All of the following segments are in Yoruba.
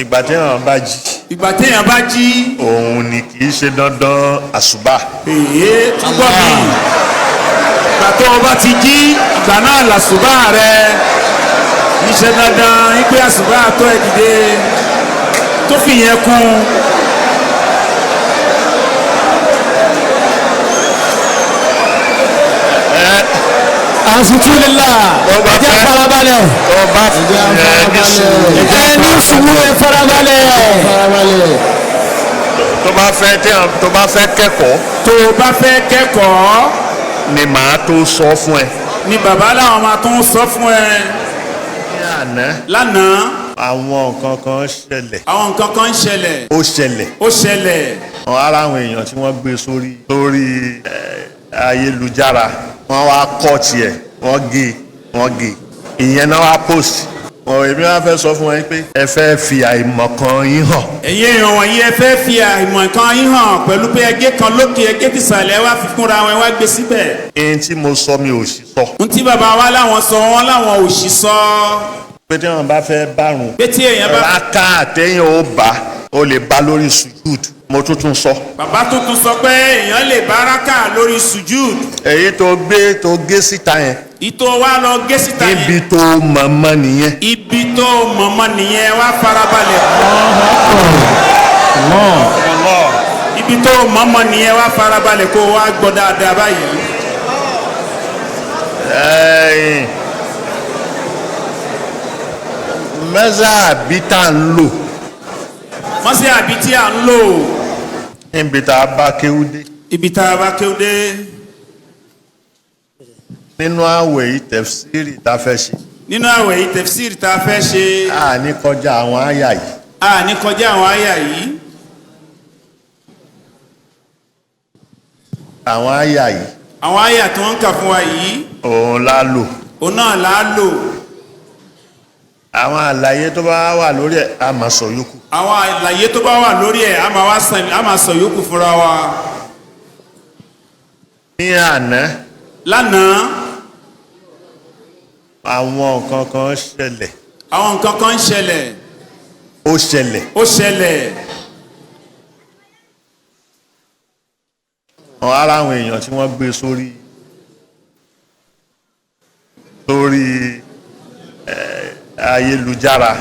ìgbà téèyàn bá jí. ìgbà téèyàn bá jí. òun ni kì í ṣe dandan àsùbá. èyí túbọ̀ mi ìgbà tó o bá ti jí ìgbà náà làsùbá rẹ iṣẹ́ dandan ìpè àsùbá tó ẹ̀ dìde tó fi yẹn kún. asutulila ẹjẹ farabalẹ̀ ẹjẹ ní sùúrù ẹ farabalẹ̀. tó bá fẹ́ kẹ́kọ̀ọ́. tó bá fẹ́ kẹ́kọ̀ọ́. ni màá tó sọ fún ẹ. ni bàbá làwọn máa tó sọ fún ẹ. ní àná. lánàá. àwọn nǹkan kan ṣẹlẹ̀. àwọn nǹkan kan ṣẹlẹ̀. ó ṣẹlẹ̀. ó ṣẹlẹ̀. ara àwọn èèyàn tí wọ́n gbé sórí ayélujára wọ́n wá kọ́ tiẹ̀ wọ́n gé ìyẹn náà wá post. èmi wá fẹ́ sọ fún wọn pé ẹ fẹ́ fi àìmọ̀kan yín hàn. ẹ̀yin èèyàn wọ̀nyí ẹ fẹ́ fi àìmọ̀kan yín hàn pẹ̀lú pé ẹgẹ́ kan lókè ẹgẹ́ tìsàlẹ̀ wá fi kúnra wọn wá gbé síbẹ̀. ẹni tí mo sọ mi ò sì sọ. n tí bàbá wa láwọn sọ wọn láwọn ò sì sọ. pé tí wọn bá fẹ́ bárun. pé tí èèyàn bá. rákà àtẹ̀yìn ó bá ó lè bá lórí sujud mo tuntun sọ. bàbá tuntun sọ pé èèyàn lè bá rákà lórí sujud. èyí tó gé síta yẹn. ìtò wa lọ gé síta yẹn. ibi tó mọ̀mọ́ nìyẹn. ibi tó mọ̀mọ́ nìyẹn wá farabalẹ̀. ibi tó mọ̀mọ́ nìyẹn wá farabalẹ̀ kó wá gbọ́ dáadáa báyìí. mẹ́sà àbí tá à ń lò. mọ́sí àbí tí à ń lò. níbi tá a bá kéwú dé. ibi tá a bá kéwú dé. nínú àwẹ̀ yìí tẹ̀fsírì tá a fẹ́ ṣe. nínú àwẹ̀ yìí tẹ̀fsírì tá a fẹ́ ṣe. a ní kọjá àwọn àyà yìí. a ní kọjá àwọn àyà yìí. àwọn àyà yìí. àwọn àyà tí wọ́n ń kà fún wa yìí. òun la lò. òun náà la lò. àwọn àlàyé tó bá wà lórí ẹ̀ a máa sọ yòókù. àwọn àlàyé tó bá wà lórí ẹ̀ a máa sọ yòókù fúnra wa. ní àná. lánàá. àwọn nǹkan kan ṣẹlẹ̀. àwọn nǹkan kan ṣẹlẹ̀. ó ṣẹlẹ̀. ó ṣẹlẹ̀. ara àwọn èèyàn tí wọ́n gbé sórí ayélujára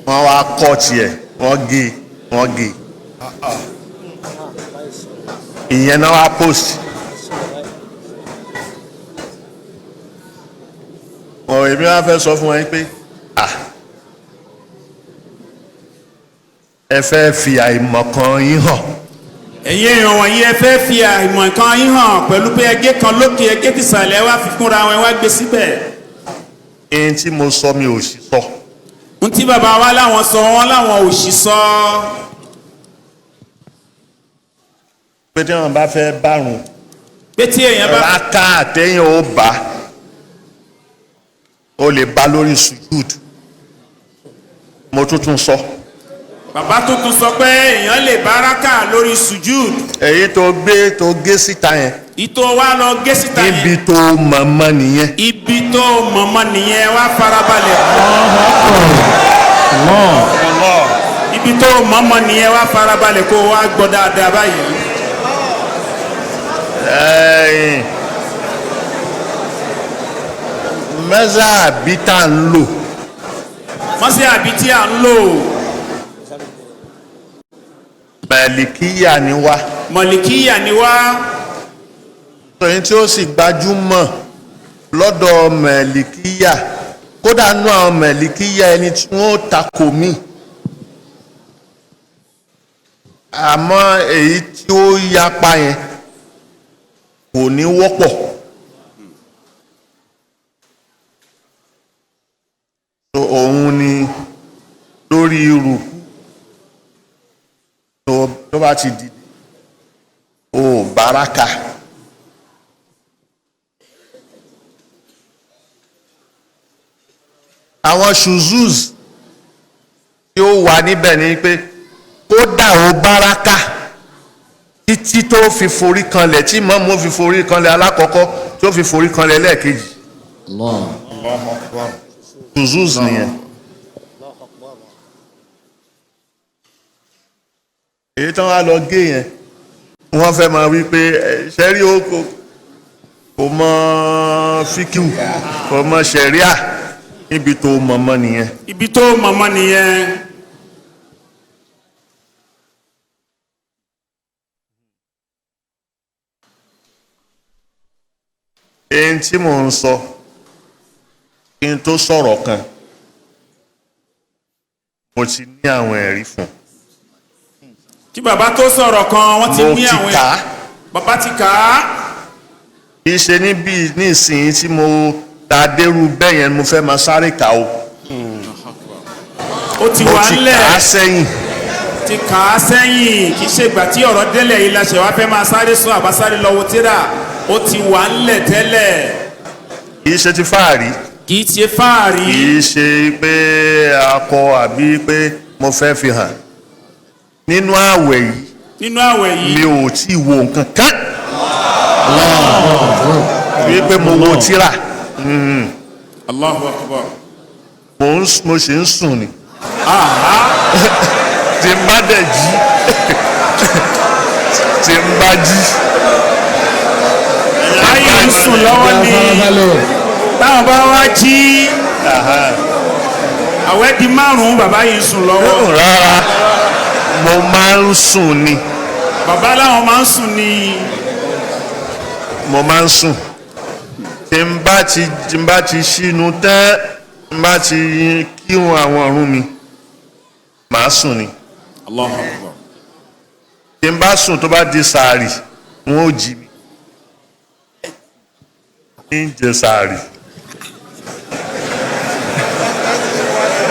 wọ́n wá kọ́ tiẹ̀ wọ́n gé ìyẹn náà wá post. èmi wá fẹ́ sọ fún wọn pé ẹ fẹ́ fi àìmọ̀kan yín hàn. ẹ̀yin èèyàn wọ̀nyí ẹ fẹ́ fi àìmọ̀kan yín hàn pẹ̀lú pé ẹgẹ́ kan lókè ẹgẹ́ tìsàlẹ̀ wá fi kúnra wọn wá gbé síbẹ̀. ẹni tí mo sọ mi ò sì sọ. n tí bàbá wa láwọn sọ wọn láwọn ò sì sọ. pé tí wọn bá fẹ́ bárun. pé tí èèyàn bá. rákà àtẹ̀yìn ó bá ó lè bá lórí sujud mo tuntun sọ. bàbá tuntun sọ pé èèyàn lè bá rákà lórí sujud. èyí tó gé síta yẹn. ìtò wa lọ gé síta yẹn. ibi tó mọ̀mọ́ nìyẹn. ibi tó mọ̀mọ́ nìyẹn wá farabalẹ̀. ibi tó mọ̀mọ́ nìyẹn wá farabalẹ̀ kó wá gbọ́ dáadáa báyìí. mẹ́sà àbí tá à ń lò. mọ́sí àbí tí à ń lò. mẹ̀lìkíyà ni wá. mọ̀lìkíyà ni wá. tòyìn tí ó sì gbajúmọ̀ lọ́dọ̀ mẹ̀lìkíyà kódà nú àwọn mẹ̀lìkíyà ẹni tí wọ́n takò mí. àmọ́ èyí tí ó yapa yẹn kò ní wọ́pọ̀. òun ni lórí rùkú tó bá ti dìde ó báraka. àwọn shuzuz tí ó wà níbẹ̀ ni pé kódà ó báraka títí tó fi forí kanlẹ̀ tí mọ́mú fi forí kanlẹ̀ alákọ̀ọ́kọ́ tó fi forí kanlẹ̀ lẹ́ẹ̀kejì. ṣùzúz nìyẹn. èyí tán wá lọ gé yẹn wọ́n fẹ́ máa wí pé ṣẹ́rí oko kò mọ fíkìú kò mọ ṣẹ̀ríà níbi tó mọ̀mọ́ nìyẹn. ibi tó mọ̀mọ́ nìyẹn. èyí tí mò ń sọ kí n tó sọ̀rọ̀ kan mo ti ní àwọn ẹ̀rí fún. kí bàbá tó sọ̀rọ̀ kan wọ́n ti ní àwọn mo ti kà á. bàbá ti kà á. kì í ṣe níbi nísìnyí tí mo ta dérú bẹ́ẹ̀ yẹn mo fẹ́ máa sáré kà ó. ó ti wà ńlẹ̀. mo ti kà á sẹ́yìn. ti kà á sẹ́yìn kì í ṣe ìgbà tí ọ̀rọ̀ délẹ̀ yìí la ṣe wá fẹ́ máa sáré sọ àbásáré lọ́wọ́ tíra ó ti wà ńlẹ̀ tẹ́lẹ̀. kì í ṣe ti fáàrí. kì í ṣe fáàrí. kì í ṣe pé akọ àbí pé mo fẹ́ fi hàn. nínú àwẹ̀ yìí. nínú àwẹ̀ yìí. mi ò tí ì wo nǹkan kan. bí pé mo wo tíra. Allahu Akbar. mo ṣe ń sùn ni. tí n bá dẹ̀ jí tí n bá jí. ayé ń sùn lọ́wọ́ ni táwọn bá wá jí àwẹ̀ di 5 bàbá yìí ń sùn lọ́wọ́. rárá mo máa ń sùn ni. bàbá láwọn máa ń sùn ni. mo máa ń sùn tí n bá ti ṣínú tán n bá ti kírun àwọn ọ̀run mi màá sùn ni. Allahu Akbar. tí n bá sùn tó bá di sàárì wọn ò jí mi ń jẹ sàárì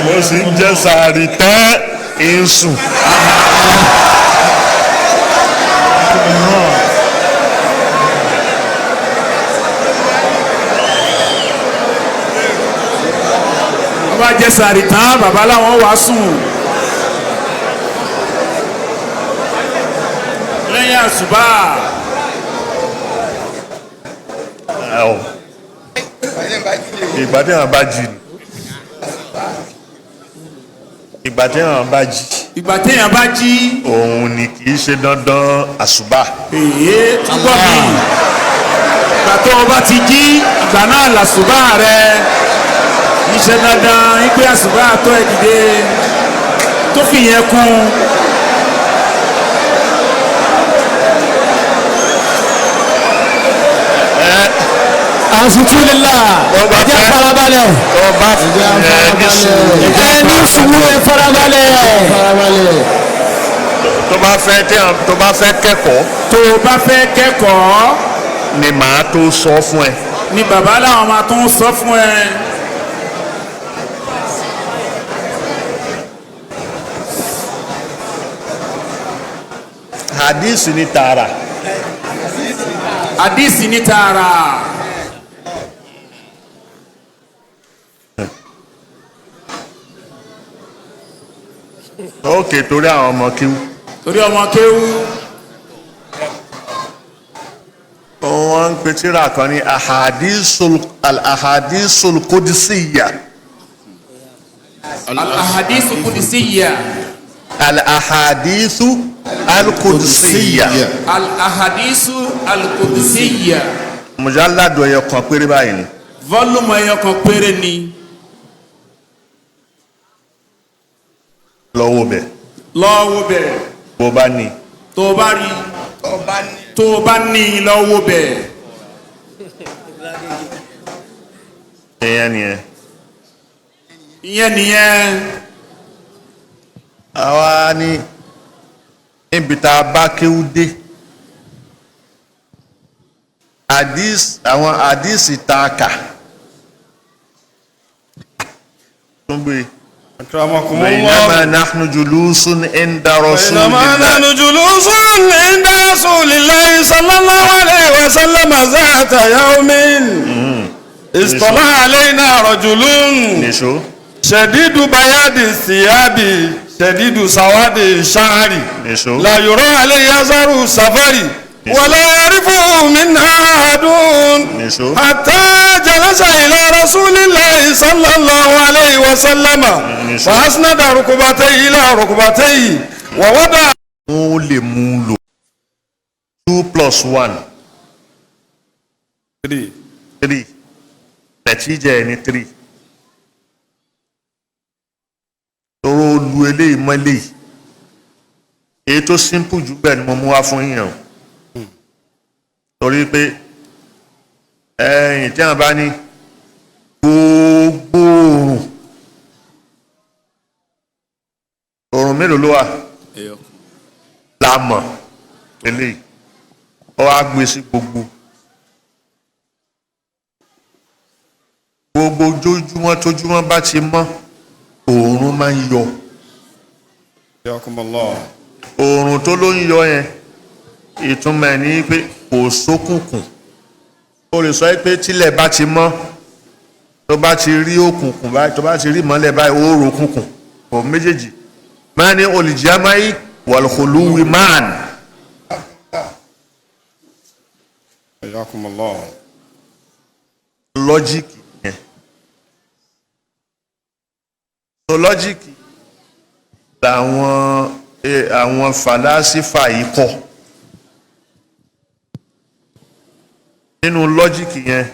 mo sì ń jẹ sàárì tán ń sùn. wọ́n bá jẹ sàárì tán bàbá láwọn wá sùn. lẹ́yìn àsùbá. ìgbà tí wọn bá jí ni ìgbà tí wọn bá jí. ìgbà téèyàn bá jí. òun ni kì í ṣe dandan àsùbá. èyí túbọ̀ mi. ìgbà tó o bá ti jí ìgbà náà làsùbá rẹ. iṣẹ́ dandan ipe àsùbá tó ẹ̀ dìde tó fi yẹn kún. asutulila ẹjẹ farabalẹ̀ ẹni sùúrù ẹ farabalẹ̀. tó bá fẹ́ kẹ́kọ̀ọ́. tó o bá fẹ́ kẹ́kọ̀ọ́. ni màá tó sọ fún ẹ. ni bàbá làwọn máa tó ń sọ fún ẹ. hadisi ni tààrà. hadisi ni tààrà. ókè torí àwọn ọmọ kíw. torí ọmọ kéwú. wọ́n ń pe tírà kan ní al-ahadisul qudusiyya. al-ahadisu qudusiyya. al-ahadisu al-qudusiyya. al-ahadisu al-qudusiyya. mujalladu ẹyọ kan péré báyìí ni. volume ẹyọ kan péré ni. lọ́wọ́ bẹ̀. lọ́wọ́ bẹ̀. bó bá ní. tó bá rí. tó bá ní lọ́wọ́ bẹ̀. ìyẹn nìyẹn. ìyẹn nìyẹn. àwa ní níbi tá a bá kéwú dé àwọn àdísì tá a kà tún gbé. بينما نحن جلوس عند رسول الله بينما نحن جلوس عند رسول الله صلى الله عليه وسلم ذات يوم اصطلع علينا رجل شديد بياض الثياب شديد سواد الشعر لا يرى عليه اثر السفر ولا يعرفه منها أحد حتى جلس إلى رسول الله صلى الله عليه وسلم فأسند ركبتيه إلى ركبتيه ووضع. wọ́n lè mú un lò 2 + 1 3 nàtíjà ẹni 3 tóró lu eléyìí mọ́ eléyìí èyí tó simple jù bẹ́ẹ̀ ni mo mú wá fún yín o torí pé ẹ̀yìn tí wọ́n bá ní gbogbo oòrùn mélòó ló wà lámọ̀ eléyìí ó wá gbé sí gbogbo ojoojúmọ́ tójúmọ́ bá ti mọ́ oòrùn máa ń yọ oòrùn tó ló ń yọ yẹn ìtumọ̀ ẹ̀ ní pé kò sókùnkùn o lè sọ pé tílẹ̀ bá ti mọ́ tó bá ti rí òkùnkùn báyìí tó bá ti rí mọ́lẹ̀ báyìí ó rò òkùnkùn kò méjèèjì máa ní olùjámáyì wàlúkòlúwì máàn. lọ́jíìkì yẹn so lọ́jíìkì làwọn àwọn fàlásífà yìí kọ́ nínú lọ́jíìkì yẹn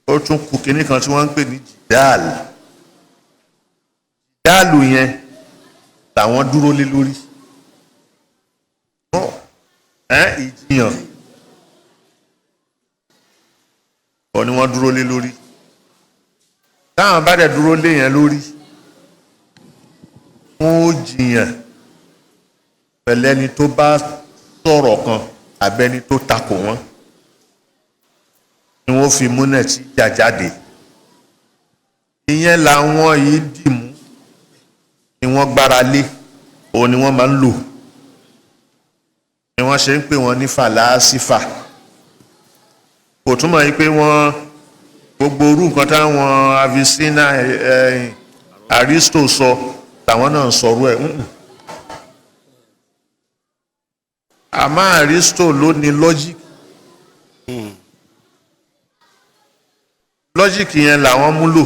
ó tún kù kínní kan tí wọ́n ń pè ní jìdáàlù jìdáàlù yẹn làwọn dúró lé lórí ìjiyàn ọ̀ ni wọ́n dúró lé lórí táwọn bá dẹ̀ dúró lé yẹn lórí wọ́n ó jiyàn pẹ̀lẹ́ni tó bá sọ̀rọ̀ kan àbẹ́ni tó takò wọ́n ni wọ́n fi múnẹ̀ tí jà jáde ìyẹn làwọn yìí dìmú ni wọ́n gbára lé òun ni wọ́n máa ń lò ni wọ́n ṣe ń pè wọ́n ní fàlásífà kò túmọ̀ yìí pé wọ́n gbogbo orú nǹkan táwọn Avicenna Aristo sọ tàwọn náà sọ̀rọ̀ ẹ̀ àmọ́ Aristo ló ní lọ́jíìkì yẹn làwọn múlò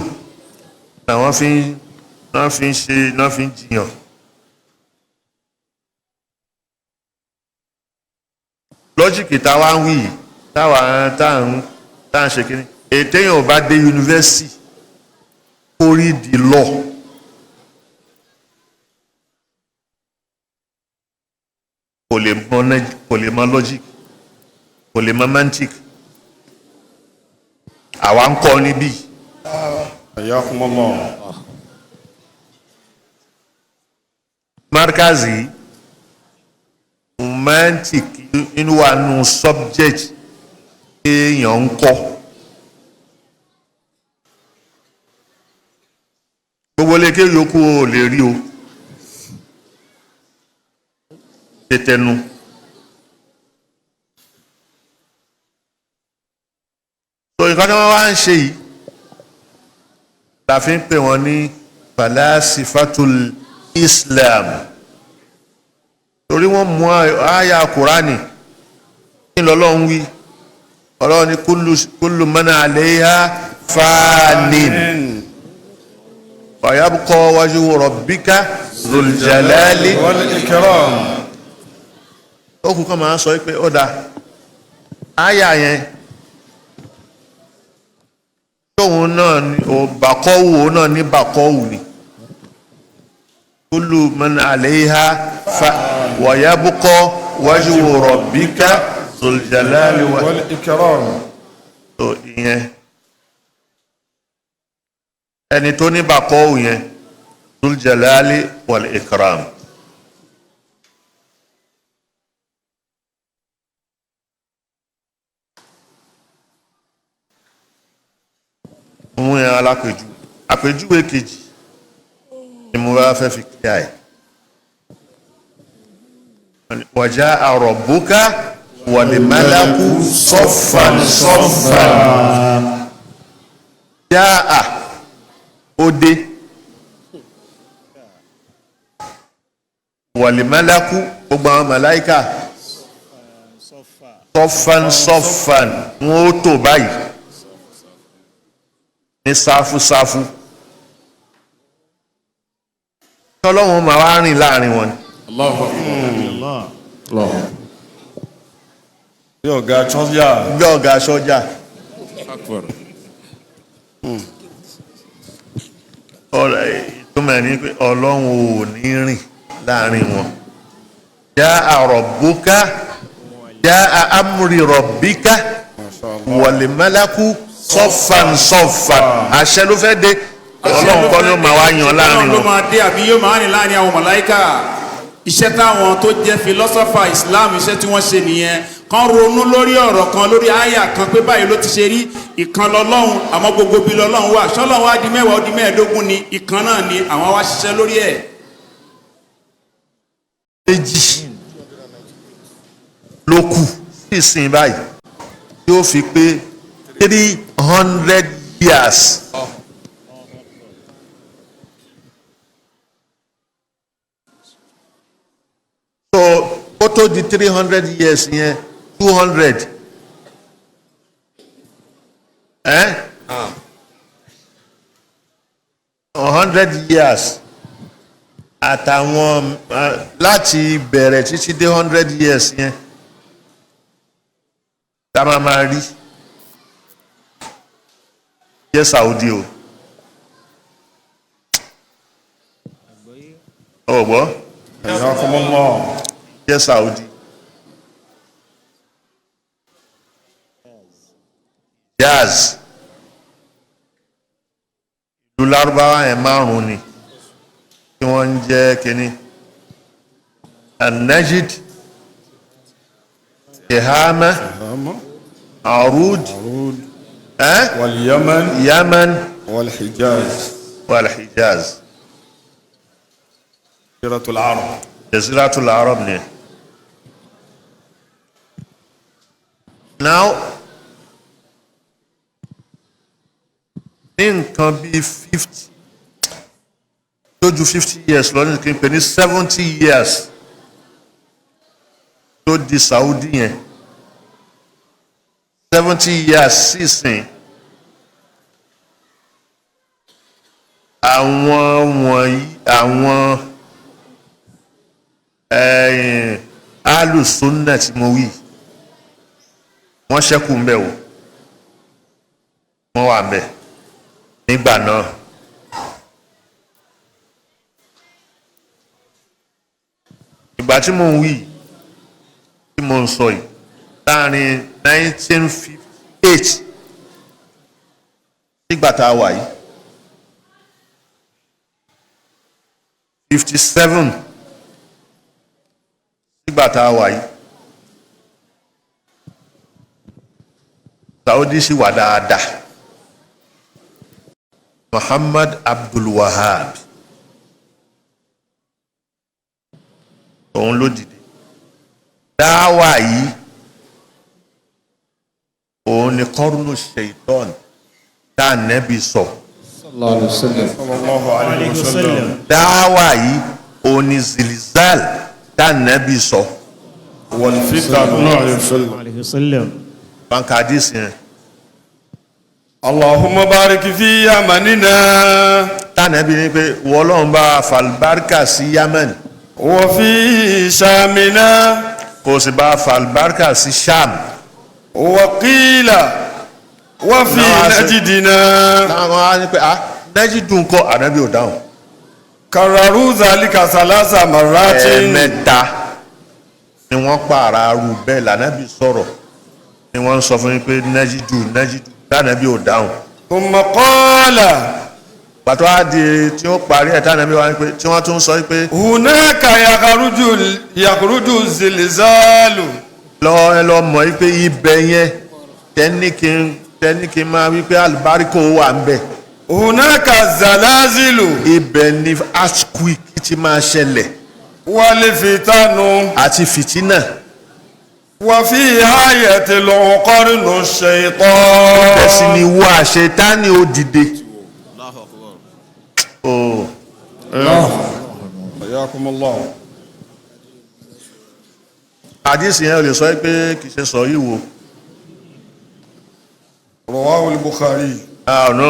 làwọn fi ń jiyàn. lọ́jíìkì táwa ń wí táwa tá à ń ṣe kínní ètò èèyàn ò bá dé yunifásitì kó rí di lọ kò lè mọ lọ́jíìkì kò lè mọ mantic àwa ń kọ́ níbí. markazi romantic inú wa nù subject èèyàn ń kọ́ gbogbo lékè yòókù ò lè rí o tẹtẹnu so nǹkan tí wọ́n wá ń ṣe yìí la fi ń pè wọ́n ní falasifatul Islam torí wọ́n mú àyà Kùránì kí lọ́lọ́run wí ọlọ́run ní kullu man alayha fanin wa yabqa wajhu rabbika dhul jalali wal ikram. ó kù kọ́ máa sọ pé ó dáa àyà yẹn tóun náà ní bàkọ́wù òun náà ní bàkọ́wù ni kullu man alayha wa yabqa wajhu rabbika dhul jalali wal ikram. tó ìyẹn ẹni tó ní bàkọ́wù yẹn dhul jalali wal ikram. mú yẹn alápèjú àpèjúwe kejì ni mo bá fẹ́ fi kíá ẹ̀ wàjá rabbuka wal malaku saffan saffan já à ó dé wal malaku gbogbo àwọn màláíkà sọ́fàn wọn ó tò báyìí ní sáfúsáfú tọ́lọ́wọ́n máa wá rìn láàrin wọn. Allahu Akbar. bí ọ̀gá sọ́jà. bí ọ̀gá sọ́jà. Akbar. ìtumọ̀ ní pé ọlọ́run ò ní rìn láàrin wọn. jaa rabbuka jaa amri rabbika wal malaku sọ́fàn àṣẹ ló fẹ́ dé ọlọ́run kọ́ ló máa wá yan láàrin ọlọ́run ló wọn. máa dé àbí yóò máa rìn láàrin àwọn màláíkà. Iṣẹ́ táwọn tó jẹ́ philosopher Islam iṣẹ́ tí wọ́n ṣe nìyẹn kan ronú lórí ọ̀rọ̀ kan lórí àyà kan pé báyìí ló ti ṣe rí ìkan lọ́lọ́run àmọ́ gbogbo bí lọ́lọ́run wà ṣọ́lọ́run wá di 10 ó di 15 ni ìkan náà ni àwọn wá ṣiṣẹ́ lórí ẹ̀. méjì ló kù sí ìsìn báyìí yóò fi pé 300 years. so kó tó di 300 years yẹn 200 100 years àtàwọn láti bẹ̀rẹ̀ títí dé 100 years yẹn tá a máa rí jẹ́ Saudi o ọ̀gbọ́ jẹ́ Saudi jazz ìlú lárúbáwá yẹn márùn-ún ni tí wọ́n ń jẹ́ kínní An-Najd Tihama Arud Yaman والحجاز جزيرة العرب. جزيرة العرب ni. now ní nǹkan bíi 50 tó ju 50 years lọ ní kí n pè ní 70 years tó di Saudi yẹn 70 years sísìn àwọn wọ̀nyí àwọn alùsùnà tí mo wí wọ́n ṣẹ́kù ń bẹ̀ wò wọ́n wà ń bẹ̀ nígbà náà ìgbà tí mo ń wí tí mo ń sọ yìí láàrin 1958 nígbà tá a wà yìí 57 nígbà tá a wà yìí Saudi sì wà dáadáa Muhammad Abdul Wahab òun ló dìde dáwà yìí òun ni kọ́rùnù ṣèitán tá a nẹ́bi sọ sallallahu alayhi wa sallam. dáwà yìí òun ni zilizal tá a nẹ́bi sọ wal fitan. banka hadisi yẹn Allahumma barik fi yamanina. tá a nẹ́bi ni pé wọ́lọ́n bá falbarka sí Yemen wa fi shamina. kò sì bá falbarka sí Sham. wa qila wa fi najdina. táwọn á ní pé Najidu ńkọ́ ànábì ò dáhùn. kararu zalika salasa marratin. ẹ̀ẹ̀mẹ́ta ni wọ́n pààrà arú bẹ́ẹ̀ lànàbì sọ̀rọ̀ ni wọ́n ń sọ fún yín pé Najidu tànàbí ò dáhùn. thumma qala. pàtó á di tí ó parí ẹ̀ tànàbí wa pé tí wọ́n tún sọ pé. hunaka yakhruju zilzalu. ẹ lọ mọ̀ yí pé ibẹ̀ yẹn tẹ́níkì máa wí pé alùbáríkò wà ń bẹ̀. hunaka zalazilu. ibẹ̀ ni earthquake ti máa ṣẹlẹ̀. wal fitanu. àti fìtínà. wa fi hayatil qarnu shaytan. ibẹ̀ sì ni wo àṣetánì ó dìde. Ayakumullah. àdìsí yẹn ò lè sọ pé kì í ṣe sọ yìí wo. رواه البخاري. ọ̀nà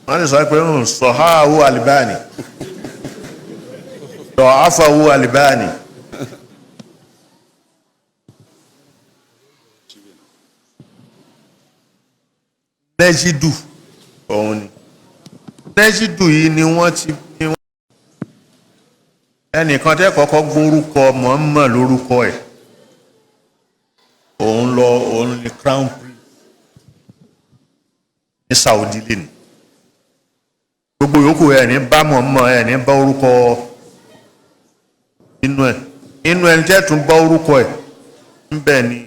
wọ́n lè sọ pé sọ̀háwó Albani sọ̀háfàwó Albani. nẹ́jìdù òun ni nẹ́jìdù yìí ni wọ́n ti ní wọ́n ẹnìkan tẹ́ kọ́kọ́ gbórúkọ Muhammad lórúkọ ẹ̀ òun ni crown prince ní Saudi lẹ́nu gbogbo yòókù ẹ̀ ní bá Muhammad ẹ̀ ní bá orúkọ inú ẹni tẹ́ tún bá orúkọ ẹ̀ ń bẹ̀ ni